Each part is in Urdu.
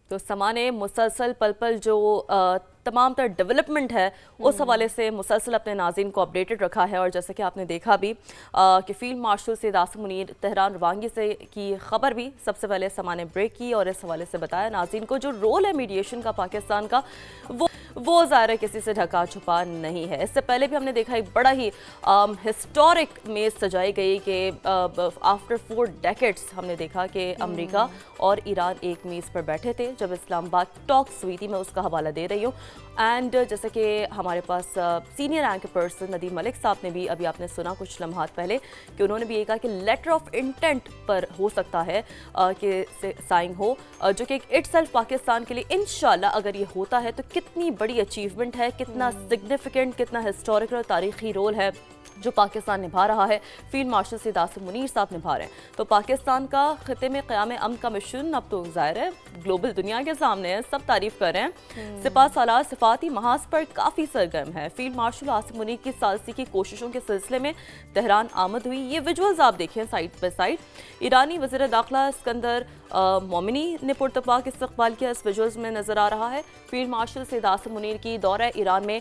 تو سما نے مسلسل پل پل جو تمام تر ڈیولپمنٹ ہے اس حوالے سے مسلسل اپنے ناظرین کو اپڈیٹڈ رکھا ہے، اور جیسے کہ آپ نے دیکھا بھی کہ field marshal Syed Asim Munir Tehran روانگی سے کی خبر بھی سب سے پہلے سما نے بریک کی اور اس حوالے سے بتایا ناظرین کو جو رول ہے میڈیشن کا پاکستان کا وہ ظاہر ہے کسی سے ڈھکا چھپا نہیں ہے۔ اس سے پہلے بھی ہم نے دیکھا ایک بڑا ہی ہسٹورک میز سجائی گئی کہ آفٹر 4 ڈیکیڈز ہم نے دیکھا کہ امریکہ اور ایران ایک میز پر بیٹھے تھے جب اسلام آباد ٹاکس ہوئی تھی۔ میں اس کا حوالہ دے رہی ہوں، اینڈ جیسے کہ ہمارے پاس سینئر رینک پرسن ندیم ملک صاحب نے بھی ابھی آپ نے سنا کچھ لمحات پہلے کہ انہوں نے بھی یہ کہا کہ لیٹر آف انٹینٹ پر ہو سکتا ہے کہ سائن ہو، جو کہ اٹ سیلف پاکستان کے لیے انشاءاللہ اگر یہ ہوتا ہے تو کتنی بڑی اچیومنٹ ہے، کتنا سگنیفیکنٹ، کتنا ہسٹوریکل اور تاریخی رول ہے جو پاکستان نبھا رہا ہے، فیلڈ مارشل سید عاصم منیر صاحب نبھا رہے ہیں۔ تو پاکستان کا خطے میں قیام امن کا مشن اب تو ظاہر ہے گلوبل دنیا کے سامنے ہے، سب تعریف کر رہے ہیں۔ سپاہ سالار صفاتی محاذ پر کافی سرگرم ہے۔ فیلڈ مارشل عاصم منیر کی ثالثی کی کوششوں کے سلسلے میں تہران آمد ہوئی۔ یہ ویجولز آپ دیکھیں سائڈ بائی سائڈ۔ ایرانی وزیر داخلہ اسکندر مومنی نے پرتپاک استقبال کیا، اس ویجولز میں نظر آ رہا ہے۔ فیلڈ مارشل سید عاصم منیر کی دورہ ایران میں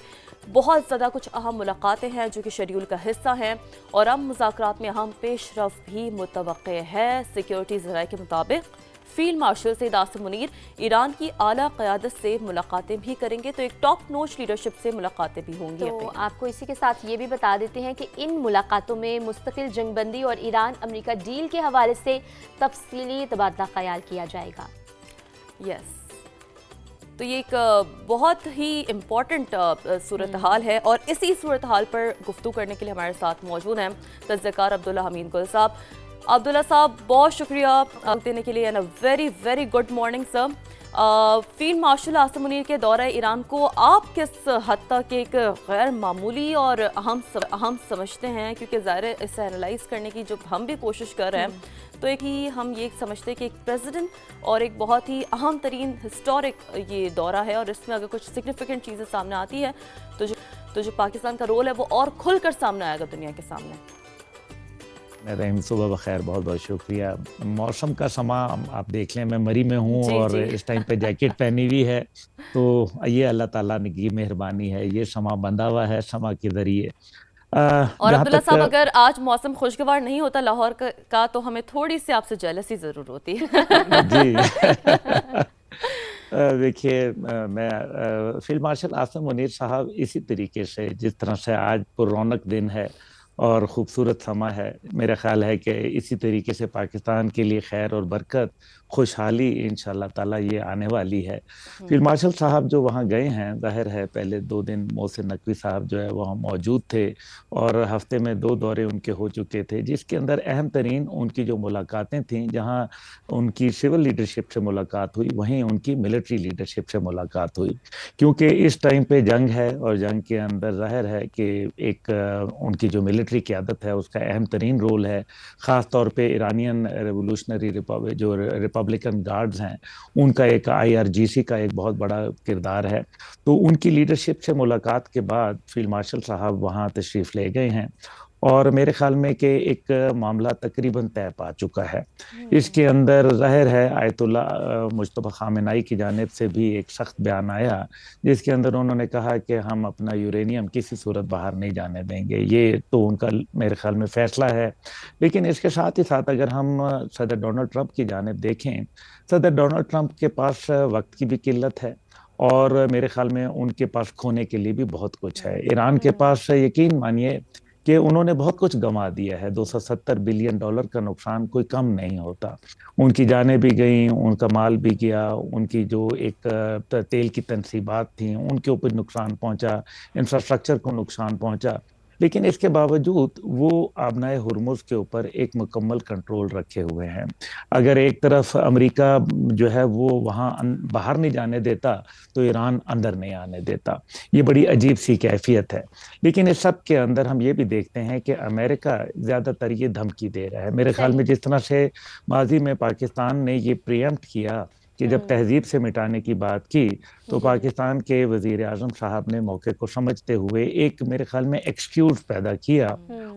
بہت زیادہ کچھ اہم ملاقاتیں ہیں جو کہ شیڈیول کا حصہ ہیں، اور اب مذاکرات میں اہم پیش رفت بھی متوقع ہے۔ سیکیورٹی ذرائع کے مطابق فیلڈ مارشل سید عاصم منیر ایران کی اعلیٰ قیادت سے ملاقاتیں بھی کریں گے، تو ایک ٹاپ نوچ لیڈرشپ سے ملاقاتیں بھی ہوں گی۔ تو آپ کو اسی کے ساتھ یہ بھی بتا دیتے ہیں کہ ان ملاقاتوں میں مستقل جنگ بندی اور ایران امریکہ ڈیل کے حوالے سے تفصیلی تبادلہ خیال کیا جائے گا۔ یس، تو یہ ایک بہت ہی امپورٹنٹ صورتحال ہے، اور اسی صورتحال پر گفتگو کرنے کے لیے ہمارے ساتھ موجود ہیں تجزیہ کار عبداللہ حمید گل صاحب۔ عبداللہ صاحب بہت شکریہ دینے کے لیے، and very very good morning sir. Field marshal Asim Munir کے دورہ ایران کو آپ کس حد تک ایک غیر معمولی اور اہم سمجھتے ہیں؟ کیونکہ ظاہر ہے اسے انالائز کرنے کی جب ہم بھی کوشش کر رہے ہیں تو ایک ہی ہم یہ سمجھتے ہیں کہ ایک پریزیڈنٹ اور ایک بہت ہی اہم ترین ہسٹورک یہ دورہ ہے، اور اس میں اگر کچھ سگنیفیکنٹ چیزیں سامنے آتی ہے تو جو پاکستان کا رول ہے وہ اور کھل کر سامنے آئے گا دنیا کے سامنے۔ رحیم صبح بخیر، بہت بہت شکریہ۔ موسم کا سما آپ دیکھ لیں، میں مری میں ہوں اور اس ٹائم پہ جیکٹ پہنی ہوئی ہے، تو یہ اللہ تعالیٰ کی مہربانی ہے، یہ سما بندھا ہوا ہے سما کے ذریعے۔ اور عبداللہ صاحب اگر آج موسم خوشگوار نہیں ہوتا لاہور کا تو ہمیں تھوڑی سی آپ سے جیلسی ضرور ہوتی ہے۔ جی دیکھیے، میں فیلڈ مارشل عاصم منیر صاحب اسی طریقے سے جس طرح سے آج پر رونق دن ہے اور خوبصورت سما ہے، میرا خیال ہے کہ اسی طریقے سے پاکستان کے لیے خیر اور برکت، خوشحالی انشاءاللہ تعالیٰ یہ آنے والی ہے۔ فیلڈ مارشل صاحب جو وہاں گئے ہیں، ظاہر ہے پہلے 2 دن محسن نقوی صاحب جو ہے وہاں موجود تھے، اور ہفتے میں 2 دورے ان کے ہو چکے تھے، جس کے اندر اہم ترین ان کی جو ملاقاتیں تھیں، جہاں ان کی سول لیڈرشپ سے ملاقات ہوئی وہیں ان کی ملٹری لیڈرشپ سے ملاقات ہوئی، کیونکہ اس ٹائم پہ جنگ ہے، اور جنگ کے اندر ظاہر ہے کہ ایک ان کی جو ملٹری قیادت ہے اس کا اہم ترین رول ہے، خاص طور پہ ایرانین ریولوشنری جو ریپبلکن گارڈز ہیں ان کا ایک IRGC کا ایک بہت بڑا کردار ہے۔ تو ان کی لیڈرشپ سے ملاقات کے بعد فیلڈ مارشل صاحب وہاں تشریف لے گئے ہیں، اور میرے خیال میں کہ ایک معاملہ تقریباً طے پا چکا ہے۔ اس کے اندر ظاہر ہے آیت اللہ مجتبیٰ خامنہئی کی جانب سے بھی ایک سخت بیان آیا، جس کے اندر انہوں نے کہا کہ ہم اپنا یورینیم کسی صورت باہر نہیں جانے دیں گے۔ یہ تو ان کا میرے خیال میں فیصلہ ہے، لیکن اس کے ساتھ ہی ساتھ اگر ہم صدر ڈونلڈ ٹرمپ کی جانب دیکھیں، صدر ڈونلڈ ٹرمپ کے پاس وقت کی بھی قلت ہے، اور میرے خیال میں ان کے پاس کھونے کے لیے بھی بہت کچھ ہے۔ ایران کے پاس یقین مانیے کہ انہوں نے بہت کچھ گنوا دیا ہے، $270 بلین کا نقصان کوئی کم نہیں ہوتا۔ ان کی جانیں بھی گئیں، ان کا مال بھی گیا، ان کی جو ایک تیل کی تنصیبات تھیں ان کے اوپر نقصان پہنچا، انفراسٹرکچر کو نقصان پہنچا، لیکن اس کے باوجود وہ آبنائے ہرمز کے اوپر ایک مکمل کنٹرول رکھے ہوئے ہیں۔ اگر ایک طرف امریکہ جو ہے وہ وہاں باہر نہیں جانے دیتا تو ایران اندر نہیں آنے دیتا، یہ بڑی عجیب سی کیفیت ہے۔ لیکن اس سب کے اندر ہم یہ بھی دیکھتے ہیں کہ امریکہ زیادہ تر یہ دھمکی دے رہا ہے، میرے خیال میں جس طرح سے ماضی میں پاکستان نے یہ پریمپٹ کیا کہ جب تہذیب سے مٹانے کی بات کی تو پاکستان کے وزیر اعظم صاحب نے موقع کو سمجھتے ہوئے ایک میرے خیال میں ایکسکیوز پیدا کیا،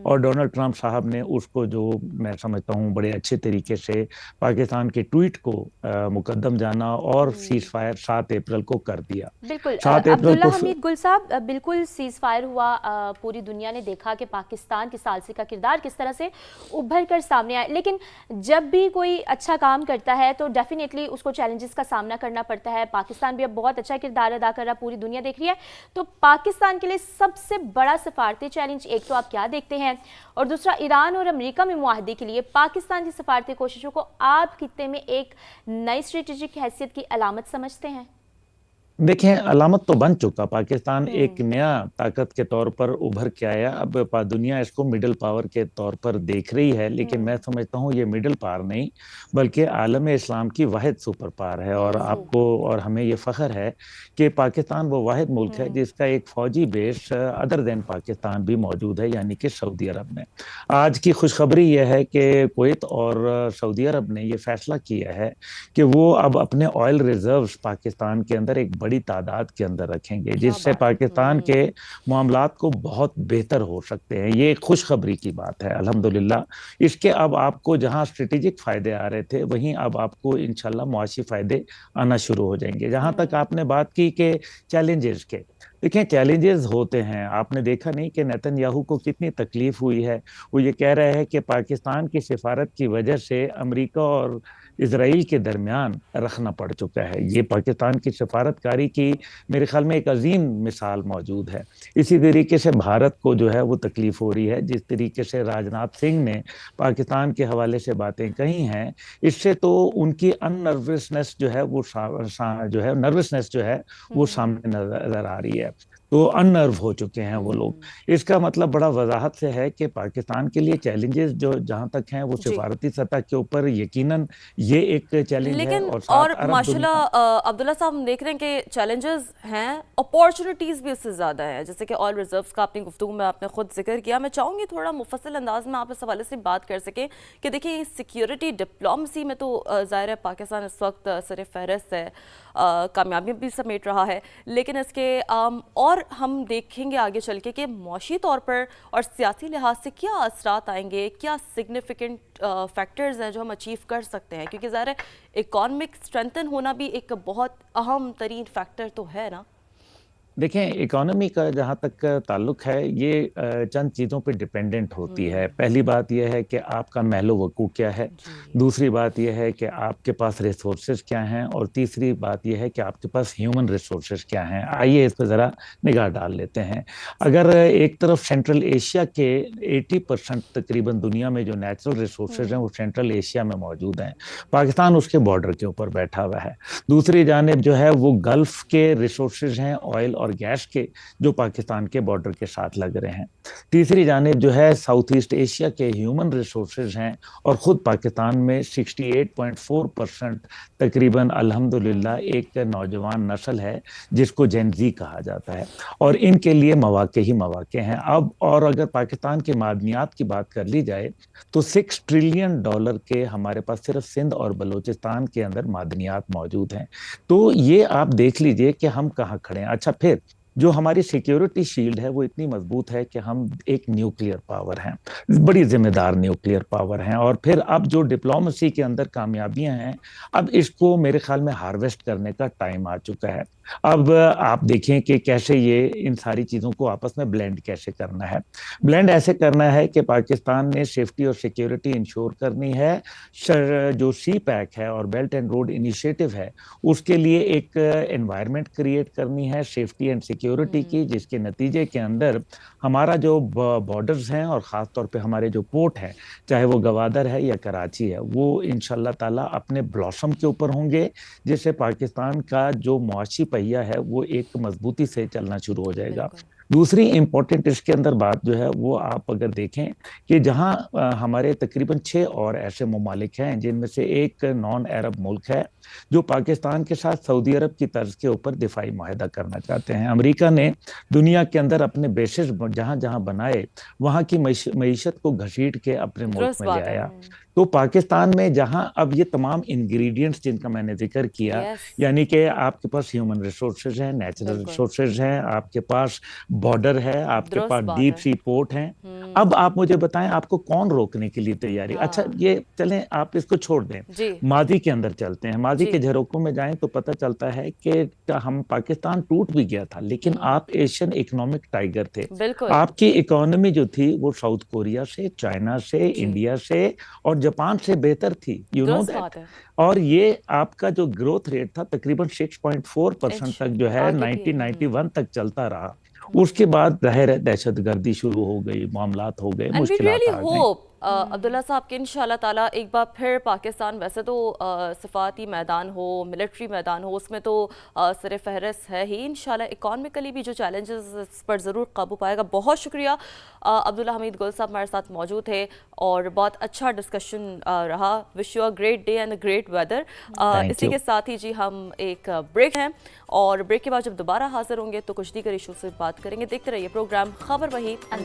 اور ڈونلڈ ٹرمپ صاحب نے اس کو جو میں سمجھتا ہوں بڑے اچھے طریقے سے پاکستان کے ٹویٹ کو مقدم جانا اور سیز فائر 7 اپریل کو کر دیا۔ بالکل 7 اپریل عبداللہ کو حمید گل صاحب، بالکل سیز فائر ہوا، پوری دنیا نے دیکھا کہ پاکستان کی ثالثی کا کردار کس طرح سے ابھر کر سامنے آیا، لیکن جب بھی کوئی اچھا کام کرتا ہے تو ڈیفینیٹلی اس کو چیلنجز کا سامنا کرنا پڑتا ہے۔ پاکستان بھی اب بہت اچھا کردار ادا کر رہا، پوری دنیا دیکھ رہی ہے، تو پاکستان کے لیے سب سے بڑا سفارتی چیلنج ایک تو آپ کیا دیکھتے ہیں، اور دوسرا ایران اور امریکہ میں معاہدے کے لیے پاکستان کی سفارتی کوششوں کو آپ خطے میں ایک نئی اسٹریٹجک حیثیت کی علامت سمجھتے ہیں؟ دیکھیں، علامت تو بن چکا، پاکستان ایک نیا طاقت کے طور پر ابھر کے آیا، اب دنیا اس کو مڈل پاور کے طور پر دیکھ رہی ہے، لیکن میں سمجھتا ہوں یہ مڈل پاور نہیں بلکہ عالم اسلام کی واحد سپر پاور ہے، اور آپ کو اور ہمیں یہ فخر ہے کہ پاکستان وہ واحد ملک ہے جس کا ایک فوجی بیس ادر دین پاکستان بھی موجود ہے، یعنی کہ سعودی عرب میں۔ آج کی خوشخبری یہ ہے کہ کویت اور سعودی عرب نے یہ فیصلہ کیا ہے کہ وہ اب اپنے آئل ریزروز پاکستان کے اندر ایک بڑی تعداد کے اندر رکھیں گے، جس سے پاکستان کے معاملات کو بہت بہتر ہو سکتے ہیں۔ یہ ایک خوشخبری کی بات ہے الحمدللہ۔ اس کے اب آپ کو جہاں اسٹریٹجک فائدے آ رہے تھے وہیں اب آپ کو انشاءاللہ معاشی فائدے آنا شروع ہو جائیں گے۔ جہاں تک آپ نے بات کی کہ چیلنجز کے، دیکھیں چیلنجز ہوتے ہیں، آپ نے دیکھا نہیں کہ نیتن یاہو کو کتنی تکلیف ہوئی ہے، وہ یہ کہہ رہے ہیں کہ پاکستان کی سفارت کی وجہ سے امریکہ اور اسرائیل کے درمیان رکھنا پڑ چکا ہے۔ یہ پاکستان کی سفارتکاری کی میرے خیال میں ایک عظیم مثال موجود ہے۔ اسی طریقے سے بھارت کو جو ہے وہ تکلیف ہو رہی ہے، جس طریقے سے راجناتھ سنگھ نے پاکستان کے حوالے سے باتیں کہی ہیں، اس سے تو ان کی ان نروسنس جو ہے وہ نروسنس جو ہے وہ سامنے نظر آ رہی ہے، تو ان نرو ہو چکے ہیں وہ لوگ۔ اس کا مطلب بڑا وضاحت سے ہے کہ پاکستان کے لیے چیلنجز جو جہاں تک ہیں وہ سفارتی سطح کے اوپر یقیناً یہ ایک چیلنج ہے، لیکن اور اور ماشاءاللہ عبداللہ صاحب ہم دیکھ رہے ہیں کہ چیلنجز ہیں، اپارچونٹیز بھی اس سے زیادہ ہیں، جیسے کہ آئل ریزروز کا اپنی گفتگو میں آپ نے خود ذکر کیا۔ میں چاہوں گی تھوڑا مفصل انداز میں آپ اس حوالے سے بات کر سکیں کہ دیکھیں سیکیورٹی ڈپلومسی میں تو ظاہر ہے پاکستان اس وقت سر فہرست ہے، کامیابی بھی سمیٹ رہا ہے، لیکن اس کے اور ہم دیکھیں گے آگے چل کے کہ معاشی طور پر اور سیاسی لحاظ سے کیا اثرات آئیں گے، کیا سگنیفیکنٹ فیکٹرز ہیں جو ہم اچیو کر سکتے ہیں، کیونکہ ظاہر ہے اکانومک اسٹرینتھن ہونا بھی ایک بہت اہم ترین فیکٹر تو ہے نا۔ دیکھیں، اکانومی کا جہاں تک تعلق ہے یہ چند چیزوں پہ ڈیپینڈنٹ ہوتی ہے۔ پہلی بات یہ ہے کہ آپ کا محل و وقوع کیا ہے، دوسری بات یہ ہے کہ آپ کے پاس ریسورسز کیا ہیں، اور تیسری بات یہ ہے کہ آپ کے پاس ہیومن ریسورسز کیا ہیں۔ آئیے اس پہ ذرا نگاہ ڈال لیتے ہیں۔ اگر ایک طرف سینٹرل ایشیا کے 80% تقریباً دنیا میں جو نیچرل ریسورسز ہیں وہ سینٹرل ایشیا میں موجود ہیں، پاکستان اس کے بارڈر کے اوپر بیٹھا ہوا ہے۔ دوسری جانب جو ہے وہ گلف کے ریسورسز ہیں، آئل اور گیس کے، جو پاکستان کے بارڈر کے ساتھ لگ رہے ہیں۔ تیسری جانب جو ہے ساؤتھ ایسٹ ایشیا کے ہیومن ریسورسز ہیں، اور خود پاکستان میں 68.4% تقریباً الحمدللہ ایک نوجوان نسل ہے جس کو جین زی کہا جاتا ہے، اور ان کے لیے مواقع ہی مواقع ہیں اب۔ اور اگر پاکستان کے معدنیات کی بات کر لی جائے تو $6 ٹریلین کے ہمارے پاس صرف سندھ اور بلوچستان کے اندر معدنیات موجود ہیں۔ تو یہ آپ دیکھ لیجئے کہ ہم کہاں کھڑے ہیں۔ اچھا، پھر جو ہماری سیکیورٹی شیلڈ ہے وہ اتنی مضبوط ہے کہ ہم ایک نیوکلیئر پاور ہیں، بڑی ذمہ دار نیوکلیئر پاور ہیں، اور پھر اب جو ڈپلومسی کے اندر کامیابیاں ہیں اب اس کو میرے خیال میں ہارویسٹ کرنے کا ٹائم آ چکا ہے۔ اب آپ دیکھیں کہ کیسے یہ ان ساری چیزوں کو آپس میں بلینڈ کیسے کرنا ہے۔ بلینڈ ایسے کرنا ہے کہ پاکستان نے سیفٹی اور سیکیورٹی انشور کرنی ہے، جو سی پیک ہے اور بیلٹ اینڈ روڈ انیشیٹو ہے اس کے لیے ایک انوائرمنٹ کریٹ کرنی ہے سیفٹی اینڈ سیکیورٹی کی، جس کے نتیجے کے اندر ہمارا جو بارڈرز ہیں اور خاص طور پہ ہمارے جو پورٹ ہیں، چاہے وہ گوادر ہے یا کراچی ہے، وہ انشاءاللہ تعالیٰ اپنے بلاسم کے اوپر ہوں گے، جس سے پاکستان کا جو معاشی پہیہ ہے وہ ایک مضبوطی سے چلنا شروع ہو جائے گا۔ دوسری امپورٹنٹ اس کے اندر بات جو ہے وہ آپ اگر دیکھیں کہ جہاں ہمارے تقریباً 6 اور ایسے ممالک ہیں جن میں سے ایک نان عرب ملک ہے جو پاکستان کے ساتھ سعودی عرب کی طرز کے اوپر دفاعی معاہدہ کرنا چاہتے ہیں۔ امریکہ نے دنیا کے اندر اپنے بیسز جہاں جہاں بنائے وہاں کی معیشت کو گھسیٹ کے اپنے ملک میں لے آیا۔ تو پاکستان میں جہاں اب یہ تمام انگریڈینٹس جن کا میں نے ذکر کیا، یعنی کہ آپ کے پاس ہیومن ریسورسز ہیں، نیچرل ریسورسز ہیں، آپ کے پاس بارڈر ہے، آپ کے پاس ڈیپ سی پورٹ ہیں، اب آپ مجھے بتائیں آپ کو کون روکنے کے لیے تیاری؟ اچھا یہ چلیں آپ اس کو چھوڑ دیں، ماضی کے اندر چلتے ہیں، ماضی کے جھروکوں میں جائیں تو پتہ چلتا ہے کہ ہم پاکستان ٹوٹ بھی گیا تھا لیکن آپ ایشین اکنامک ٹائیگر تھے، آپ کی اکانومی جو تھی وہ ساؤتھ کوریا سے، چائنا سے، انڈیا سے اور جاپان سے بہتر تھی، یو نو دیٹ. اور یہ آپ کا جو گروتھ ریٹ تھا تقریباً 6.4% تک جو ہے 1991 تک چلتا رہا. اس کے بعد ظاہر ہے دہشت گردی شروع ہو گئی، معاملات ہو گئے، مشکلات آ گئیں. عبداللہ صاحب کہ انشاءاللہ تعالیٰ ایک بار پھر پاکستان، ویسے تو سفارتی میدان ہو، ملٹری میدان ہو، اس میں تو سر فہرست ہے ہی، انشاءاللہ اکانومیکلی بھی جو چیلنجز اس پر ضرور قابو پائے گا. بہت شکریہ عبداللہ حمید گل صاحب ہمارے ساتھ موجود تھے اور بہت اچھا ڈسکشن رہا. Wish you a great day and a great weather. اسی کے ساتھ ہی جی ہم ایک بریک ہیں اور بریک کے بعد جب دوبارہ حاضر ہوں گے تو کچھ دیگر ایشو سے بات کریں گے. دیکھتے رہیے پروگرام خبر وحید.